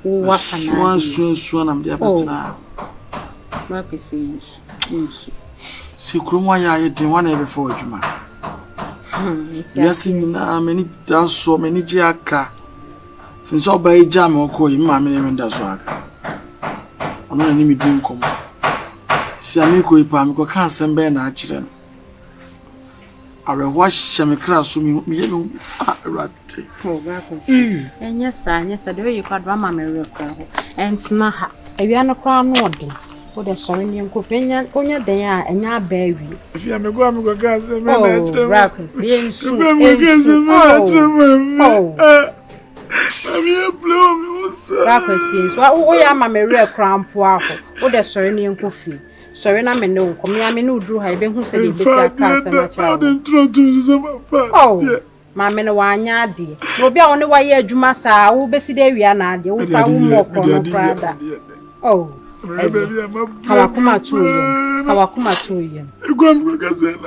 Swan, I'm there. Marcus, see, Cromwell, did one every 4 Juma. Yes, many does so many jacka. Since all by jam or call him, Mammy, and that's work. I'm not an imitating come. See, I make a pamico can't send Ben children. I will watch Shammy Class me, rat. And yes, I do you called Mamma Mary, and Snaha, a Viana crown nodding. What a sorry and coffee, only they are, and ya baby. If you are a go, gas, and Marcus, yes, Marcus, what we are, Mamma Mary, crown poor, what a sorry and coffee. Sorry, I'm a no, come here, no, drew her, who said it was a cast and my child. Oh, my men, one yardy. No, be only why you massa, who be there, we are not, you will probably more brother. Oh, Kawakuma to you.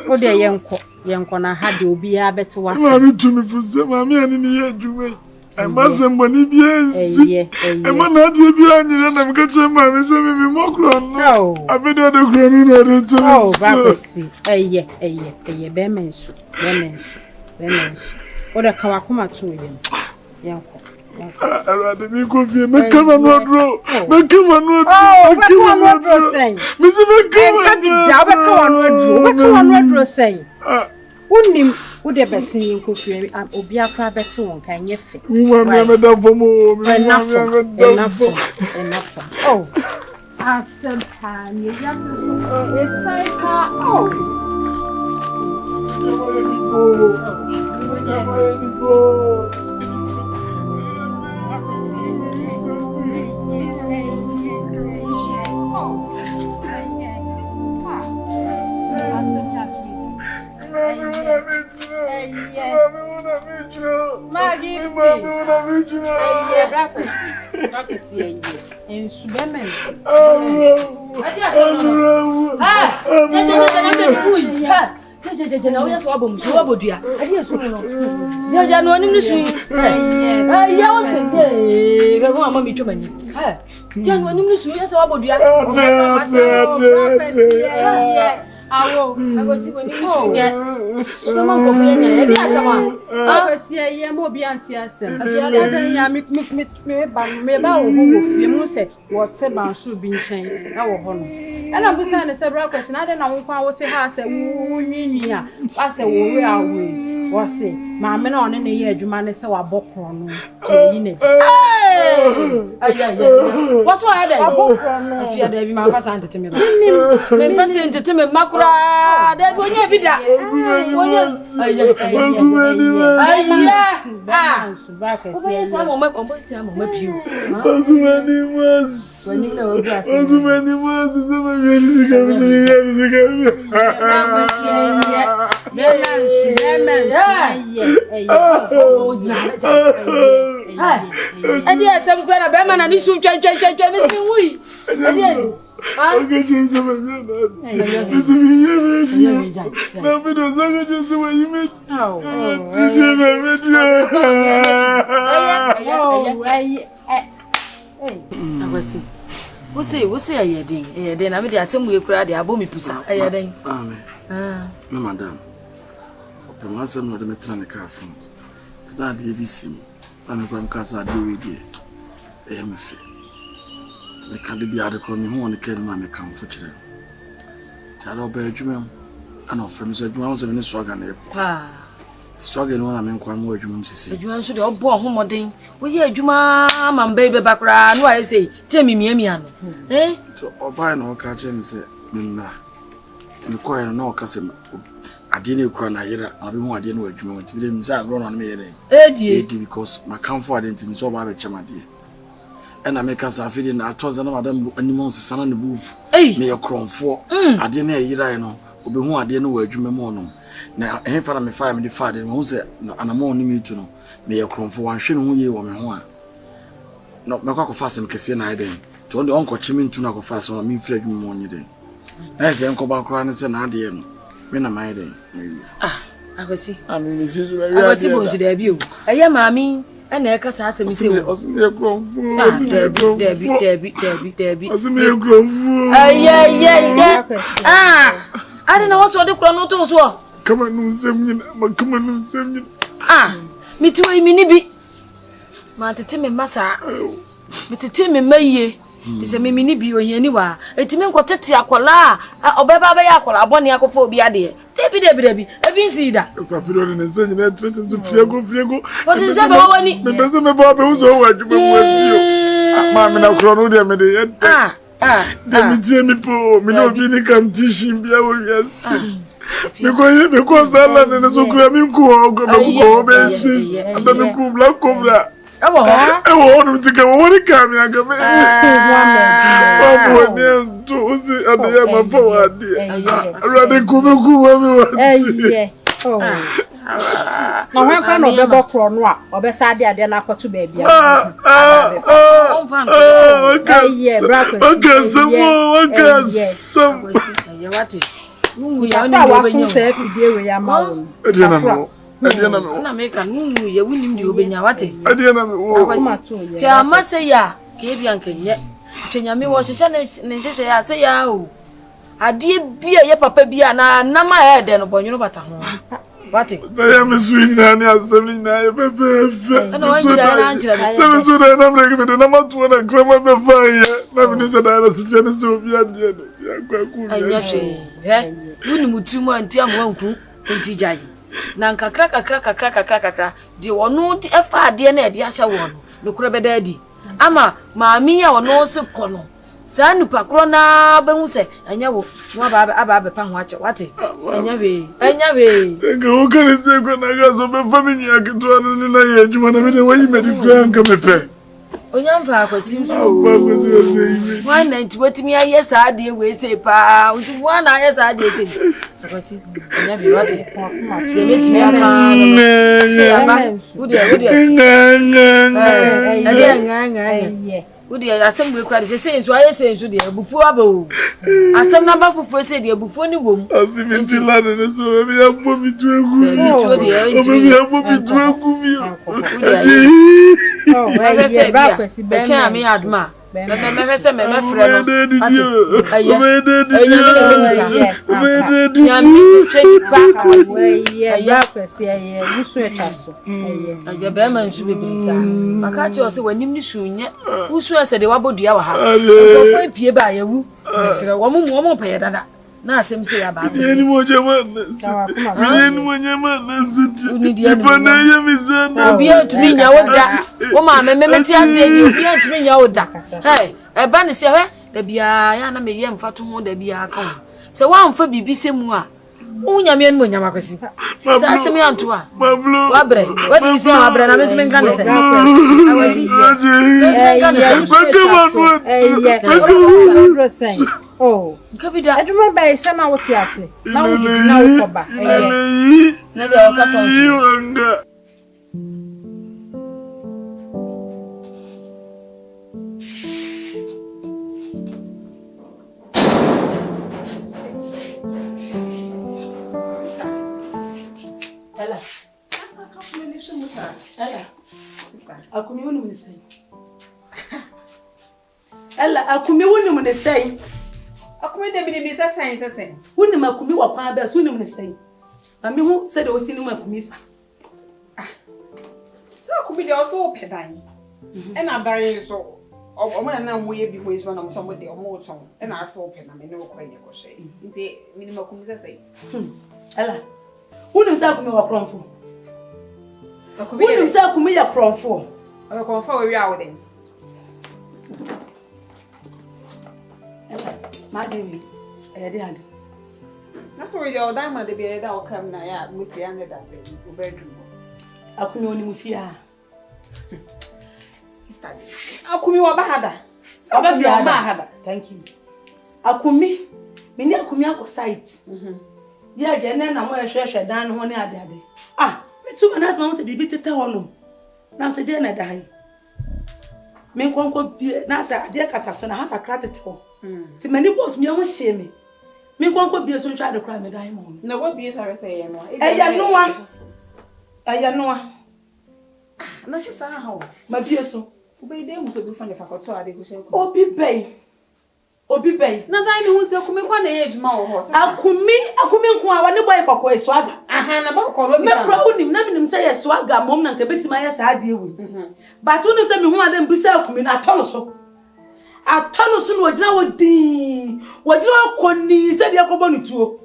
Oh, dear young corner had you be a better one. Mammy to me for some, I mean, you I must have money, yes. And one not be behind you, and I'm catching my miss me more crown. No, I've been on the granny at it. Oh, Rabbit, Bemen's. What a Kawakuma to him. Young. I rather be coffee, make come on road, make come on road. Oh, make come on road, saying, Mr. McCowan, saying, Wouldn't would ever see you coffee and Obiaka better one can you fit? Enough. Oh, I said, you just it's like, I will see when you get some of the see a more beyond Tiasem. Me say, whatever should be changed. Our honor. And I'm beside several questions. I don't know what to have said. I said, we are we. What say? My men on any year, you man is our book on to in it. What's why I book on? If you are there, my first entertainment. My first entertainment, Macra, there will never be that. And yes, I'm glad a Batman and issue change. Okay, Jesus, What's say a day? Then I made the assembly crowd, the abomi pusa. Amen. No, madam. Open my son with the metronic car front. To that DBC, and I'm Casa DVD. AMF. The candy be out of me who want to kill my account for children. Tell our bedroom and of friends at once in the swag and air. Swag and one I mean, quite more dreams to say. You should all born home or ding. We hear Juma, my baby background. Why I say, Jamie Miamian. Eh? So, or buy no catch him, say, Minna. To inquire no cousin. I didn't cry, I'll be more than what you want to be run on me. Eh, because my comfort didn't so by the chama dear. And I make us a feeling I told them animals son on the booth. Eh, may a crown for. I didn't hear, I know. Be who I didn't know where you may now, any father me fire me the father, who said, and I'm only me to know. May a crown for one shilling ye woman one. Not my cock of fast and Cassian I then. To only uncle Chimin to knock fast on me flag me morning day. As the uncle Bacranis and Adian. When am I day? Ah, I will see. I mean, this is very I was able to debut. I am, mammy. na e ka sa asem se wo osime ekromfu Debi osime ekromfu ade na wo so de kro no to so kama nu nsem nyina mitiwe mi ni bi ma tete me masa mitete me maye se me ni bi ohiani wa etimi nkotete akola obeba ba ya akola bone akofo obi ade debi ebi nsida safiro ne nse nyina tretem so fiego o se se ba wani me pese me ba be uzo wa djuma mu abio ma me na kro no de me de de mi tie mi po mi no bi ni kam tishin bia wo wiase me ko sala ne so kura mi ku ogo me ku be sis anda mi ku black cobra ewo no tike wo ni kam ya ga me o ne to uzi ade ya ma fo ade rade ku me ku wa mi wa na hwan kwa no bebo kro no a obesa ade na akoto ba bia wati nungu ya ni obenya se fidie we ya ma wo na meka nungu ya winim di obenya wati ade na me wo pia mase ya ke bia nkenye twanyame wo hyehyɛ ne hyehyɛ ya se ya o ade bia ye papa bia na nama ya de no bonwunu bata ho wati ya me suyi na ni asem ni na ye bebe na wanyi da na anchira se me su da na mre ke na matu na krama be fa ye na me se da na se jene se obi ade no ya kwa ku anya hwe wuni mutimu anti amwanku enti jai na kakra di wono di efa ade na ade ahya wo no nokura beda adi ama maami ya wono se kono sa nupa kro na behu se anya wo no aba pa ho ache wate anya we nga o kare se ko na ga so be family akito no na ye adwuma na me de wayi me di kra nka me pe onyamfa akwasi nso why 90 wetimi aye sa ade we se pa unti wa na aye sa ade se akwasi anya we wate ye metimi aka se aba udi udi asem we kra de se nso aye se nso de abufu aba asem na ba fufuro se de abufu ni wom asimi ti la ne so be ya bo mi tu egu udi o ya bo mi tu egu mi se bra kwesi be cha me adma me se me frɛ no ya kwesi ye musu etwaso aja be ma nsu bebrisa maka che o se wanim ni sunye usu ese de wabodua wa ha ko fa pie ba yawu mesre wo mo pɛ dada na asem se ya ba ni mo jema na ni mo nyema na ziti ipana ye mizana obi atumi nya woda wo ma me ti ase ni obi atumi nya woda e ba ne se hwe da bia ya na me ye mfato ho da bia aka ho se wa mfa bibi se mu a unya me no nya makwesi se asem ya nto a wa bre wa bi se wa bre na me so me nka ne se awasi oh nkabida aduma ba isa na wote ase na wo na wo koba na de o katon akumi wonu mun sei ella akumi wonu mun sei akumi de bi sesen wonu makumi wa kwa ba so wonu mun sei ami hu se de osini makumi fa so akumi de oso pedan e na dare so omo na mo ye bi ho iso na mo so mo de omo ton e na aso pedan me ne ko ye ko she nti mini makumi sesen ella wonu sa akumi wa kronfo wonu sa akumi ya kronfo o ko fa we awo den madeni de hand na so we your diamond de be da o kam na ya musi ande da be o bedroom akumi oni mu fia study akumi wa bahada akumi wa bahada thank you akumi mini akumi akọ site ya je na mo ehwehwe dan ho ne ade me tu na asma mo te bibi tete ho no na se de na dai me nkonko bi na sa ade kata so na ha kakra tete ho ti mani boss mi ho hye me nkonko bi so ntwa de kra me dai mo na wo bi so re say ye no eya noa Na sister how? Ma bie so. Obi dey mu so bi fun the faculty ade go shen. Obi bey. Na dai ni hu te akumi kwa na ye adwuma wo ho. Akumi nko a wone boy kokko eswaga. Aha na ba kokko no bi sa. Me pra unim na minim say eswaga mom na nka betima ye sa ade ewu. But unim say me hu ade mbisa akumi na atono so. Atono so no wajina wodin. Wajina konni se de akobo ntuo.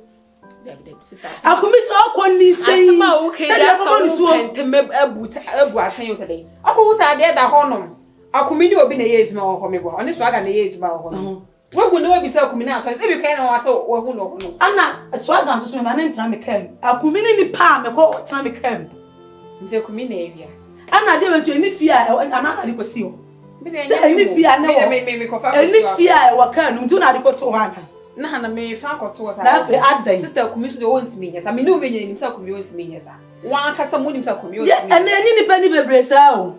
Akumi to akonni sei. Se de akobo ntuo. Tem ebu asen yo se dey. Akowo sa ade da honom. Akumi ni obi na ye adwuma wo ho me bo. Oni swaga na ye adwuma wo ho. Wehu ne wabisa akumi na atọ ebi kan na wase wehu no no ana swaga nso so me ma na ntra me kam akumi ni pa me ko tra me kam nse akumi na ewia ana de we so eni fia ana ade kwasi ho se eni fia na wo me ko fa eni fia e waka nu ntu na ade ko to hana na me fa ko to sa na fe adan sister akumi so de won't me nyesa me no me nyeni sa akumi won't me nyesa wa kasa mu nim sa akumi won't me ye ena enyi ni pa ni bebre sa o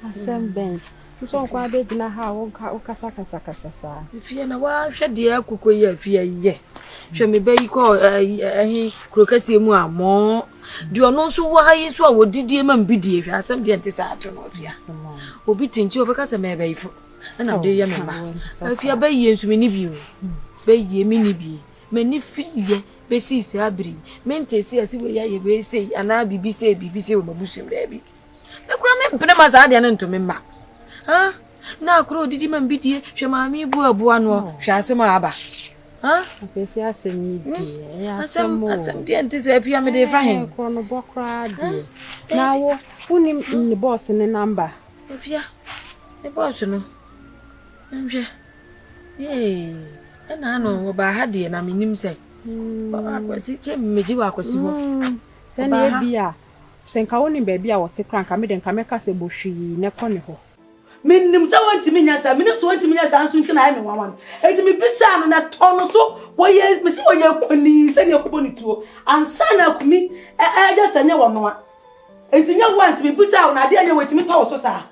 Assemble. So kwa be gina ha wo kasa sa. Fie na wa hwe de akoko ye fie ye. Hwe me bayi ko krokasi mu amo. De ono so wo ha yi so a wodidie ma mbidie hwe asem de ntse sa ato no fie. Obi tinchi obekasa me bayi fo. Na de ye me ba. Fie bayi ensu me ni bi o. Bayi me ni bi. Me ni fie be si se abri. Me ntesi asi we ya ye be sei ana bibi sei wo babusem da bi. Me kura me mpene ma sa de na nto me ma. Ha na akro didi ma mbidie hwe ma mi bu abu ano hwe asem aba ha apesi asem ni die asem de ntse afia me de fa hen ko no bokra die na wo unim ni boss ni number afia ni boss no nhwe na no wo ba ha de na minim se baba akwasi che meji wa akwasi wo se na bia se nka woni ba bia wo te kranka me de nka me ka se bohwi ne ko ne ho minim sa wanti minyasa minim so wanti minyasa anso nti na ai me wawan enti mi bisa no na tono so wo ye me si wo ye kwani se de akobo ni tuo ansa na akumi just anya wo no a enti nya wanti mi bisa na de anya wetimi to so sa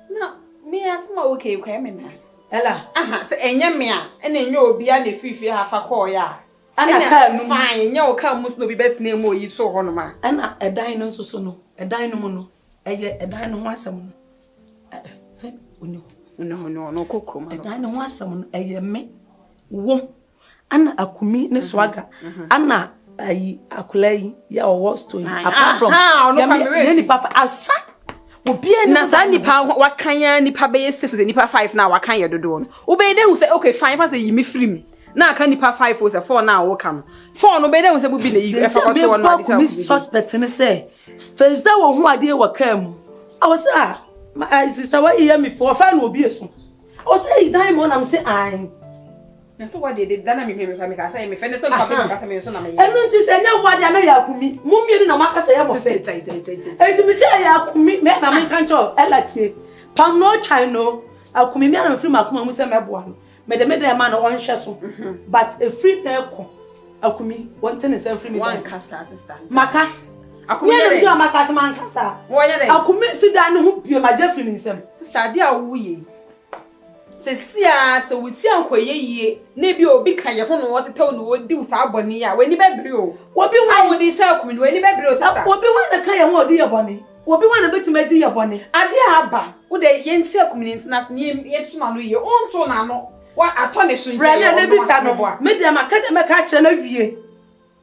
na me asma okay kwa me na ela aha se enya me a na enya obi a na fifi ha fa call ya ana ka nu fine nya o ka musu no bi best na mo yi so ho no ma ana edan no nso so no edan no mu no eye edan no ho asem no se oni no kokro ma edan no ho asem no eye me wo ana akumi ne swaga ana ayi akulai ya owo story apart from ya ni pa asa obi ani na sa nipa wakanya nipa be yes so nipa 5 na wakanya dodo no obe dey hu say okay fine fa say yimi film na aka nipa 5 o say 4 na wo kam 4 no be dey hu say bubi na yi e fakọtọ won na dey suspect ni say first that wo hu ade wa kam I was my sister why hear me for fan obi eso I was say time on am say I na so what dey dana me ka say me fe so ka say me so na me enu nti say nya wade na ya akumi mummienu na maka say ya mo fe enti me say ya akumi me na me kan cho elatie pam no chino akumi me na me free makuma mu say me boa no me de man on hwe so but a free na ekọ akumi won ten say free me one kasa sister maka akumi na do maka say man kasa wo ye dey akumi sida ne ho bie ma jeffrey ni nsem sister dia wo ye se sia se wuti ankoye yie na bi obi kan ye ho no wo tetew no odi usa aboni ya weni bebiri o obi ho awodi sha akumi no weni bebiri o sister obi ho na kan ye ho odi ye boni obi ho na betima di ye boni ade aba wo de ye ntia akumi ni ntina ye tuma no ye onto na no wa atone so ntia friend na bi sa no me de maka de maka kire na wie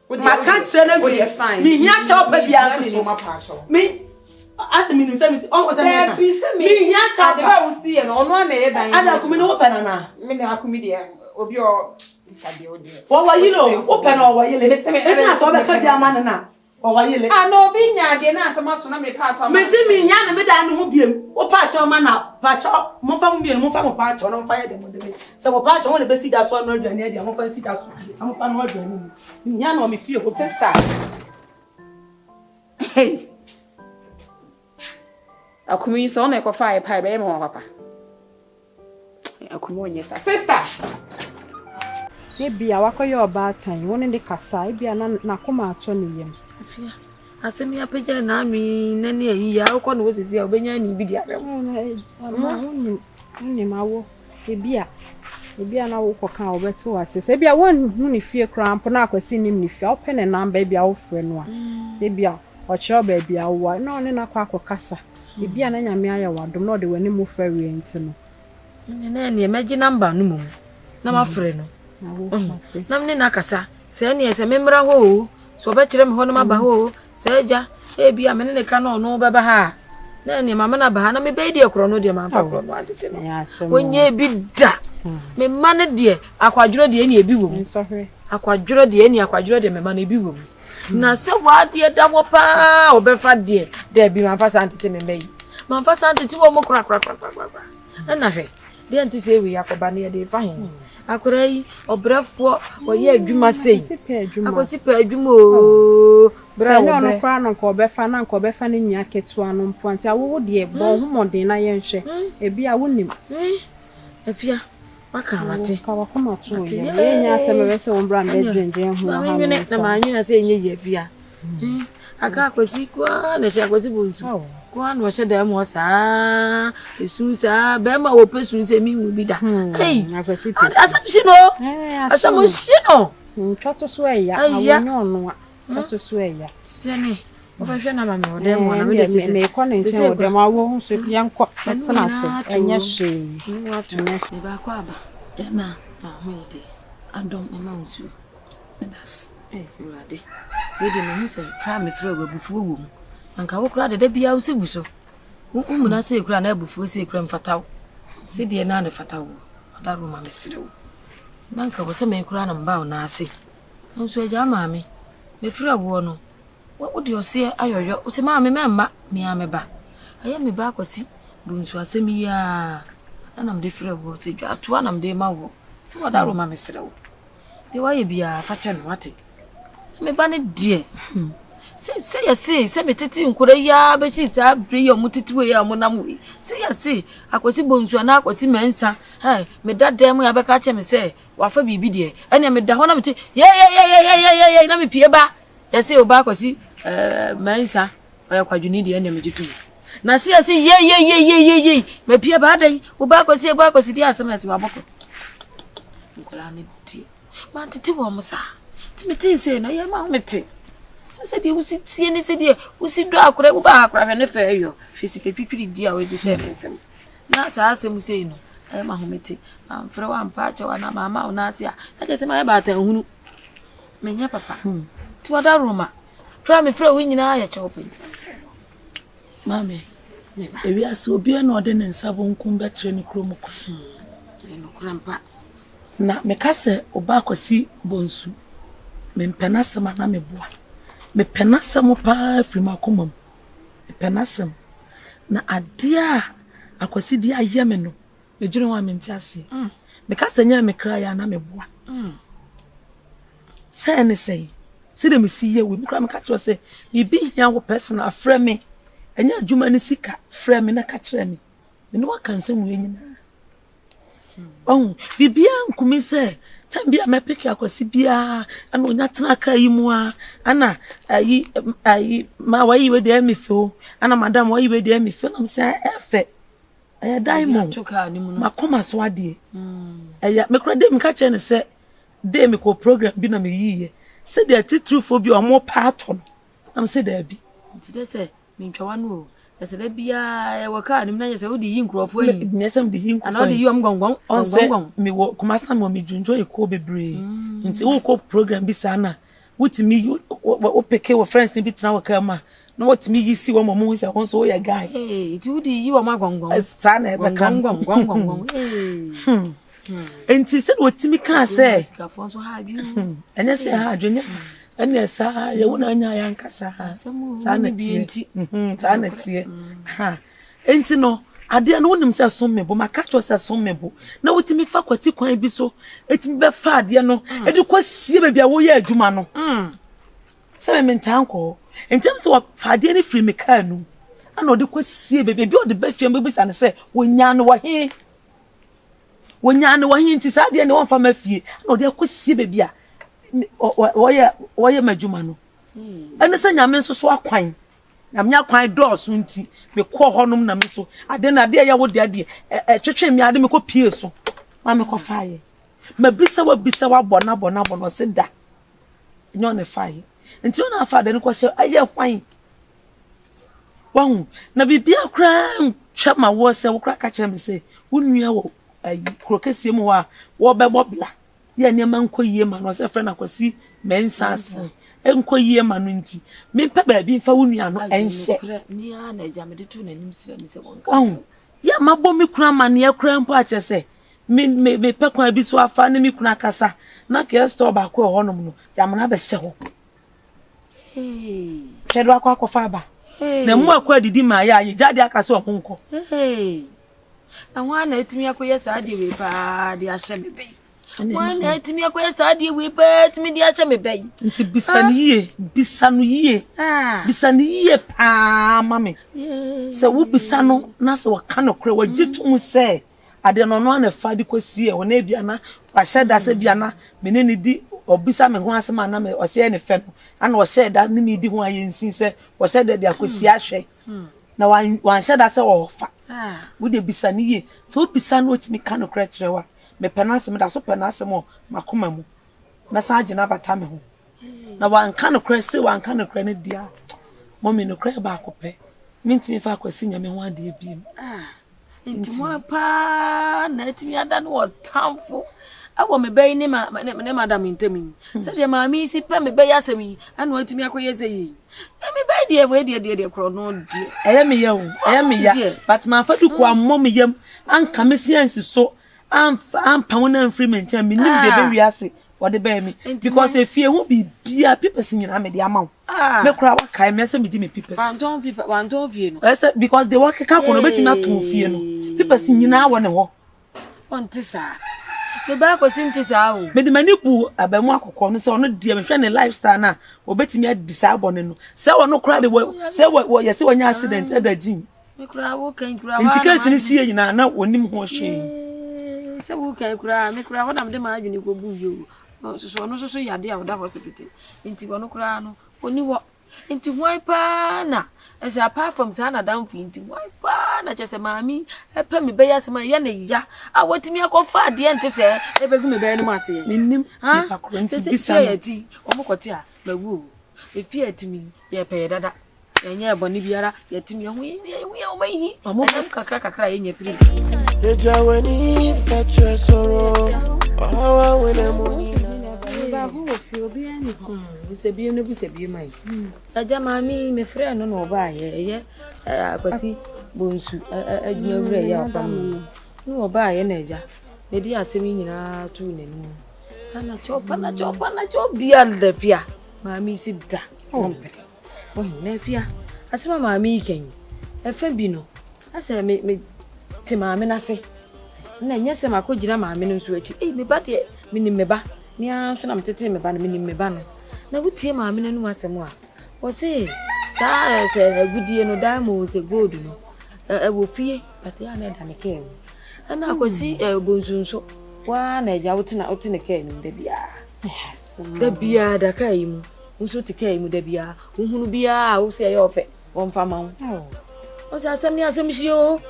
maka kire na wie mi hia cha opa bia so me asemi ni se mi on was me hia cha de ba wo sie no ono na ye dan ada akumi no opa na me na akumi de obi o disable o de wo wa yilo opa na wo yile etina so be ka dia man na Oyele. Ah no bi nya de na asema to na me pa cho. Me si mi nya na me da no ho biem. Wo pa cho ma na pa cho mo fa mo biem mo fa mo pa cho no fa ye de mo de me. Se wo pa cho wo le be si da so no aduane de mo fa si da so. Mo fa no aduane. Mi nya na o me fie ko Sister. Hey. Akumi so na ekofa ai pa be me won papa. Akumi onye sister. Ebia wakoye obatan woni de kasa ebia na koma ato ne yem afia asemi apagya na ami nani ayi ya ukọ na wosisi obenya ni bi dia ni mawo ebia na wo koka obeti wase ebia won hu ni fie krampo na akwasi nim ni fie open na namba ebia wo frɛ no a ebia ocho ba ebia wo na one na kwa akokasa ebia na nyame aya wadom na ode wani mu frɛ wi enti no na ni emeji namba no mu na ma frɛ no na mne na kasa se ne se memra ho so ba kire me ho no maba ho se ja ebia me ne ka no no beba ha na ne mama na ba ha na me be die kro no de ma fa kro no atete no onye bi da me ma ne de akwadworo de ne ebi wo mu akwadworo de ne akwadworo de me ma na ebi wo mu na se wa de da wo pa obefa de bi ma fa santete me meyi ma fa santete wo mo kra na hwe de anti se wi yakoba ne de fa hin akorai obrefo oye adwuma sei akosi pe adwuma o bra wo no kra no ko befa na ko befa ne nua ketua no mpo anti awo de bo homoden na ye nhwe ebi a wonim afia maka mate ka wakoma to ye nya asem wese wo bra nde dwenje hu ha na ma anyu na se enye ye afia aka akosi kwa na se akosi bonsu kwa no she da mo sa esu sa be ma wo pesu se mi mu bi da akosi asam shino nchoto so eya awonyo no nchoto so eya sene obahwe na mama wo dem na me de me ko ne nche wo dem awo hu so bia nkọ tena se enye hwe me ba kwa aba na ho ide adom mama unsu medas urade ide me hu se fra me fra obufuo wo mu anka wo kura de bia wo se guso wo na se kura na abufuo se kura mfataw se de na ne fataw odaru ma mesrew nanka wo se me kura na mba wo na ase nso agya maame me fra wo no wo de ose ayoyo wo se maame memma me ameba aye me ba akwasi do nso asemi ya anam de fra wo se dwa to anam de ma wo se odaru ma mesrew de wa ye bia fa che no wate me ba ne die se metete nkura ya be shi ta bre yo mutitiwe ya monam we se akwasi bonsu na akwasi mensa me dada mu ya be ka che me se wafa bibi de ene me da ho na mete ye na me pie ba se oba akwasi mensa oya kwadwuni de ene me jitu na se ye me pie ba dan oba akwasi de asem na se waboko nkula ne ti man tete wo mo sa ti mete se na ye ma mete se de usi tie ne se de usi do akora wo ba akora ne fa yo fisika twitwiri dia we de share nsem na sa asem se no e ma homete am frɛ wa mpa che wa na mama ona ase a je se ma ba ta hunu menya papa ti wada roma frɛ wo nyina ya che openti mame ewi ase obi na ode ne nsabo nkum be tre ne kromo ko no krampa na mekase oba akwasi bonsu mempena sema na meboa me penasem pa frima komam me penasem na adia akwasi dia yeme no me dwene wa menti ase me ka sanya me kra ya na me boa say ne say se de me si ye we kra me ka cho say bibi ya wo person afre me enya adwuma ne sika frɛ me na ka kyerɛ me me no kan sɛ mu nyina bibia nkumi sɛ tambia mepeke akwasi bia ana onya tena ka yi mu a ana ayi ma wayi we de emifo ana madam wayi we de emifo na mse efe aya diamond makoma so ade aya me kra de me ka che ne se de me ko program bi na me yiye se de titrufo bi o mo pato na mse da bi nti de se me ntwa no ese de bia e waka ni na yese odi yi nkrofo yi nyesem de yi nkrofo ana odi yi am gongon me wo kumasa mo me junjo e ko bebre nti wo ko program bi sana wutimi wo peke wo friends ni bi tena wo kama na wutimi yi si wo mo mu se won so ye guy ti odi yi wo ma gongon sana e be kan gongon nti se wutimi kan se sikafo so ha adwu ene se ha adwu nya ene sa ye wona nya ya nkasa sa na tie sa na tie ha enti no ade no wonim se som mebo maka cho se som mebo na wotimi fa kwati kwan bi so etimi be fa ade no edi kwasie ba bia wo ye adwuma no se me mentanko entem se wa fa ade ni free me ka nu ana odi kwasie be bia odi ba fie mbe sa ne se wonya no wa hi nti sa ade ne won fa ma fie ana odi kwasie be bia woye madwuma no ene se nyame nso so akwan nyame akwan doors nti me kɔ hɔnom na me so ade na ade ya wo de ade twetwe me ade me kɔ pie so ma me kɔ faaye ma bisa wa bona se da nyo ne faaye nti ona afa de ne kɔ se aye kwan wahu na bibia kra twa ma wo se wo kra ka kyerɛ me se wo nua wo krokesie mu wa wo bɛbɔ bla ye ne ma nkɔ yie ma no se frɛ na kwasi mensas enko yie ma no nti me pe ba bi fa wo nua no enhye ni a na ja me de tu nanim sira ni se wonka ya mabɔ me kuna ma ne akra mpo a kyɛ se me pe kwa bi so afa ne me kuna kasa na ke store ba ko hɔnom no ya mna be hye ho kedo akwa fa ba na mu akwa didi ma ya ye jade aka se ɔmo nkɔ na wa na etimi akoye sa de we pa de ahye me be wana etimi akoye sa de we pa etimi de ahye me be nti bisanu yie pa mame se wo bisanu na se waka no kre wagitum se ade no no na fa de kwasie wo na bia na wa hyeda se bia na menene di obisa me ho asema na me ose ne fe no ana wo hyeda ne me di ho ayensin se wo hyeda de akosie ahwe na wan hyeda se wo fa wo de bisanu yie se wo bisanu otimi ka no kre kire wa me penase me da so penase mo makoma mu na sa agina bata me ho na wan ka no kre still wan ka no kre ne dia mommy no kre ba akopɛ mintimi fa akwasi nyame ho ade biem nti mo pa na etimi ada no otamfo awo me bɛyi ne madam ntami sɛ de maami si pɛ me bɛyi asɛmi ana etimi akoye sɛ yi me bɛyi de we de kro no de ɛyɛ me ya but man fa du ko ammo me yam anka me siansi so am pawona freement ya me nim de be wiase what the baby because if you won't be people singing I made the amount. Me cry what kind me say me di me people. One don't feel. I said because they work ka kono beti na to fie no. People singing na won ho. On tisa. Me ba ko sin tisa o. Me di mani bu abamu akokọ no say ono die me hwe ne lifestyle na obeti me adisa abone no. Say ono cry the say wo ye say wonya accident e da gym. Me cry wo kan cry wa. Intikasi ni sie nyina na onim ho hwe. Say wo kan cry me cry wona me de ma adwene ko bu yo. So yade a woda hospital nti wono kura no oni wo nti hwan pa na as apart from sana down fi nti hwan pa na chese maami epe me beya sema ye na ya a watimi akofa ade nti se ebegu me beya no ase minnim ha nti bisa ya ti omokote a mawu efi atimi ye pe dada enye eboni biara yatimi ho ye omayi enam kakra ye nya firi ejaweni fetche soro awa wena muni ba ho fi obi ani busebi ne busebi mai aja mami me frɛ no no ba ye akwasi bonsu adwuma ya pam no ba ye na aja me di asɛm nyina tu n'anim kana chopa bia ndafia mami si da ompe na fia asɛm mami ken efa bi no asɛ me ti mami na se na nyɛ sɛ makogyina mami no nso achi me ba de me ni meba ni anso na mtete me ba no me ni meba no na wutie maame nanu asem a wo se sa se agudie no diamond se gold no wo fie but ya na da ne ke ana akwasi bonsunso wa na eja wote ne ke no da bia yes da bia da kai mu nso te kai mu da bia uhunu bia wo se ya ofe won fa ma wo se asem ya asem hio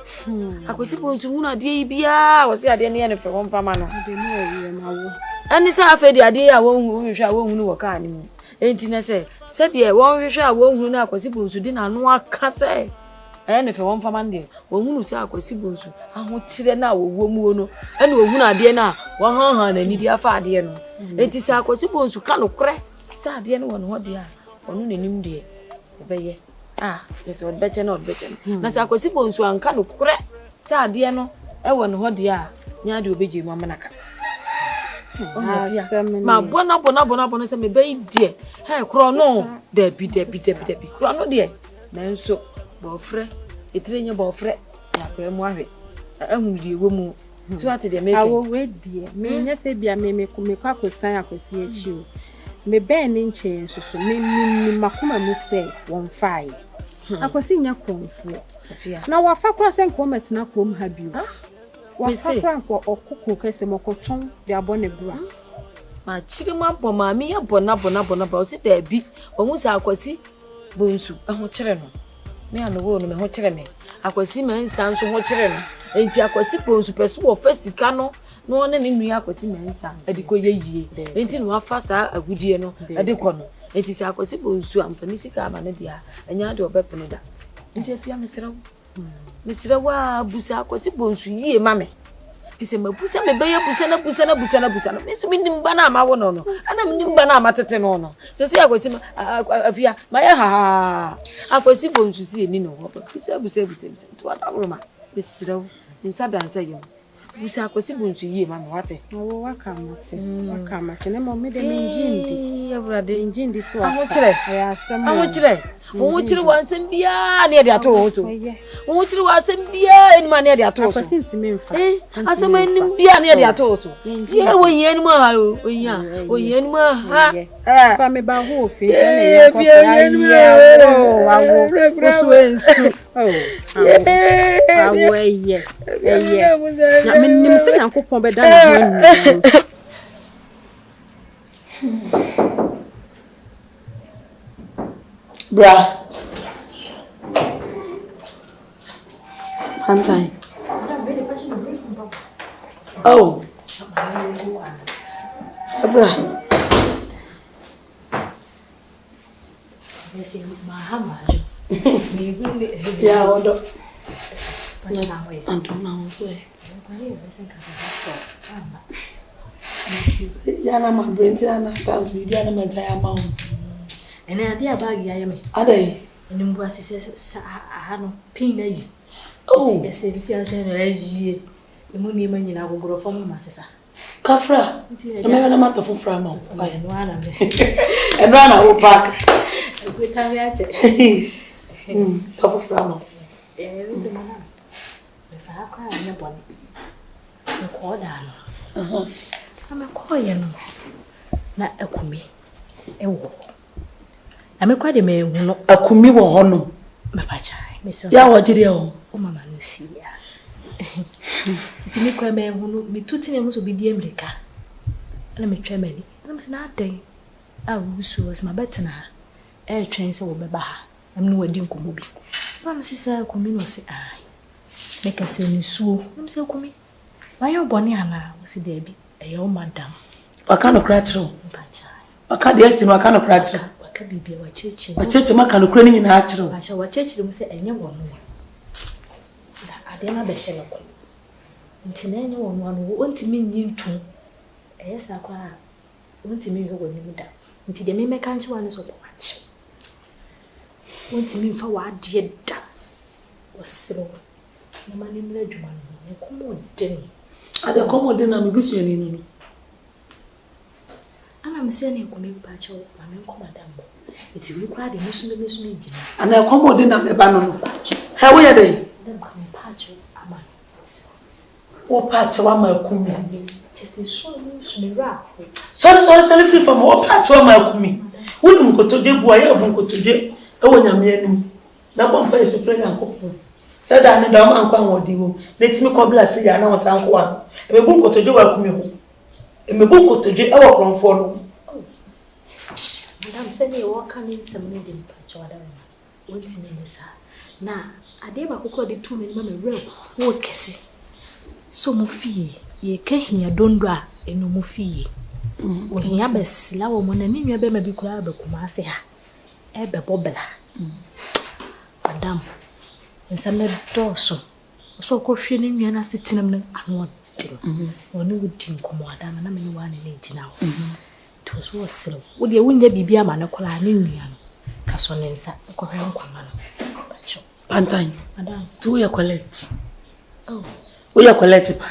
akwasi bonsu hunu ade bia wo se ade ne ye ne fe won fa ma no de no ye ma wo ani sa afedi ade a won hwehwe a won hunu wo ka ani mu enti na se de won hwehwe a won hunu na akwasi bonsu di na no aka se ne fe won fama ndi won hunu se akwasi bonsu aho kire na wo mu no ani wo hunu ade na won han na ni di afa ade no enti se akwasi bonsu ka no kre se ade no won ho de a wonu nanim de obeye yes what beche not beche na se akwasi bonsu anka no kre se ade no won ho de a nya de obeje mu amanaka Ma bona say me be die. Hey, kro no, debi. Kro no die. Nanso, bofre, etirenya bofre, na pe mu ahwe. Ahudi ewo mu. So what dey make? Awo we die. Me nya se bia me kwa kosan akosi echi o. Me ben ni nche nsusu. Me makoma mu se won fai. Akosi nya konfu. Na wafa kra se nko metina kom ha bio. Wafa kra nko okoko kese mokoton de abone bua. Ma chiri mampo ma mi ya bona ba o si da bi. O mu sa akosi bonsu. Ho kire no. Me anu wo no me ho kire me. Akosi mensa nso ho kire no. Enti akosi bonsu pese wo fasika no. No one ni nua akosi mensa. Adiko yeyie. Enti no afa sa agudie no. Adiko no. Enti sa akosi bonsu amfani sika aba ne dia. Anya de obepono da. Enti afia mesira wa busa akosi bonsu yie mame. Fise mabusa me beye busa na busa. Me so minim ba na ama wo no. Ana minim ba na ama tete no no. Se se akosi afia ma ya ha. Akosi bonsu si eni no. Busa. To adabro ma. Mesira nsa dansa yem. Busa akosi bonsu yie mame wate. Wo wakamate na mo me de menjindi. Yabrade menjindi so aho kire. Ya asem. Aho kire wansem bia na ye de ato ho so. Aho kire wansem bia eni ma na ye de ato so. Akwasi ntime mfa. Asem eni bia na ye de ato so. Ye wonye eni mu ha o. Onye eni mu ha. Kwa me ba ho fe na ye ko ya. Awo. Oso ensu. Awo eye. Na me nim se Nyankopon be da na ho. Bra. Antai. Oh. Bra. Ese mahama. Ya odo. Anto na onso e. Ya na ma brenti na tabs video na ma jaya ma o. Ene ade abagi ayame. Adai. Ene mbu asise aha no pin na yi. Oh. Ese bisi ase na ayi. Emu ni ma nyina agogoro fam ma sesa. Kafra. Eme na mato fufra ma. Ayi no ana me. Eno ana wo park. Ekwe ka mi ache. Ta fufra ma. Ndo mana. Me fa akwa anya boni. Nko da no. Ama ko ye no. Na akumi. Ewo. Na me kwa de me hu no akumi wo ho no me pa chai me so ya wo jide o mama no si ya ti me kwa me hu no me tuti ne mu so bi die mreka na me twa mani na me se na adan a wusu was ma betena twen se wo beba ha na me no wadi nkomo bi na me se sa akumi no se ai me ka se ni suo na me se akumi ba yo boni ana wo se da bi e yo madam aka no kratro pa chai aka de esti no aka no kratro bibia wa cheche maka no kura ni nyina akiro asha wa cheche mu se enye wono da ade na be shele ko nti na enye wono no wontimi nyi ntu eyesa kwa wontimi hwe woni mu da nti de me meka nche wa no so kwa achi wontimi mfa wa ade da wasiro na mani mla djuma no komo den ade komo den na me bisu ani no ana msene ko me pa cho ma me ko madam iti wi kwa de mesu ejina ana komo den na me ba no ha wo ye dey dem ko me pa cho ama wo pa cho wa ma akumi chese so ni ra sorry free from wo pa cho wa ma akumi wonu nkotoje bu aye bu nkotoje e wo nyame anim na bompa yesu frɛ Nyankopɔn sɛ da ne da ma nkwa nwodi wo na timi kɔbla se ya na wo san kwa e be bu nkotoje wa akumi ho e me bu nkotoje e wo kronfo no madam sɛ ne wo ka ne nsɛm ne de pa cho da wonti ne nsa na ade ba kokɔ de tu me ma me wura wo kɛse so mo fie ye ka hia dondo a eno mo fie wo hia besla wo mo na ne nua be ma bi kura ba kuma ase ha e be bobla madam nsɛm dɔso so ko hwe ne nua na setinam ne ano de woni wudi nkomo ada na me wa ne gyina ho to so waselo wo de wunya bibia ma ne kola ne nua no ka so ne nsa ko hwe nkwama no ba cho pantan madam tu ya collect oh wo ya collect pa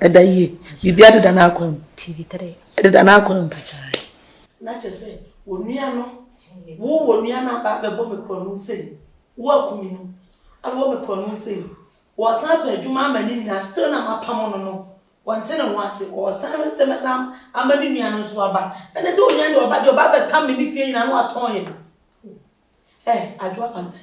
edaye bibia de da na akwam TV3 deda na akọ mpachara na chese onua no wo onua na ba bebo me kọ no sei wo akumi no abo me kọ no sei wo san pa adwuma amani na still na mapam no no wonte ne ho ase wo san se mesam amani nua no so aba ene se onua ne oba de oba betam me ni fie nyina no aton ye adwo panta